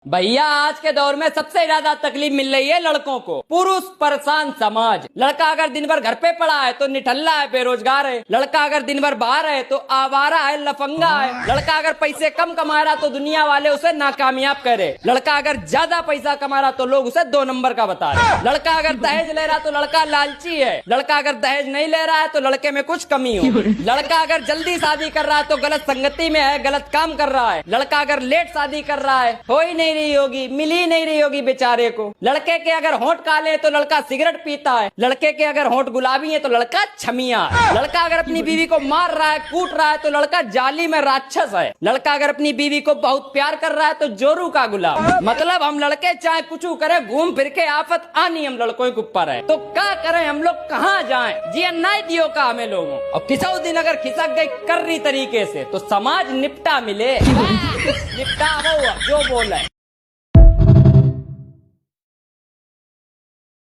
भैया आज के दौर में सबसे ज्यादा तकलीफ मिल रही है लड़कों को। पुरुष परेशान समाज। लड़का अगर दिन भर घर पे पड़ा है तो निठल्ला है, बेरोजगार है। लड़का अगर दिन भर बाहर है तो आवारा है, लफंगा है। लड़का अगर पैसे कम कमा रहा तो दुनिया वाले उसे नाकामयाब करे। लड़का अगर ज्यादा पैसा कमा रहा तो लोग उसे 2 नंबर का बता रहे। लड़का अगर दहेज ले रहा तो लड़का लालची है। लड़का अगर दहेज नहीं ले रहा है तो लड़के में कुछ कमी हो। लड़का अगर जल्दी शादी कर रहा है तो गलत संगति में है, गलत काम कर रहा है। लड़का अगर लेट शादी कर रहा है, हो ही नहीं रही होगी, मिल ही नहीं रही होगी बेचारे को। लड़के के अगर होंठ काले तो लड़का सिगरेट पीता है। लड़के के अगर होंठ गुलाबी है तो लड़का छमिया है। लड़का अगर अपनी बीवी को मार रहा है, कूट रहा है तो लड़का जाली में राक्षस है। लड़का अगर अपनी बीवी को बहुत प्यार कर रहा है तो जोरू का गुलाम। मतलब हम लड़के चाहे कुछ करे, घूम फिर के आफत आनी हम लड़कों के ऊपर है। तो क्या करें हम लोग, कहाँ जाएं? जी नहीं दियो का हमें लोगों। और किसी दिन अगर खिसक गई कर्री तरीके से तो समाज निपटा मिले। निपटा हो जो बोले।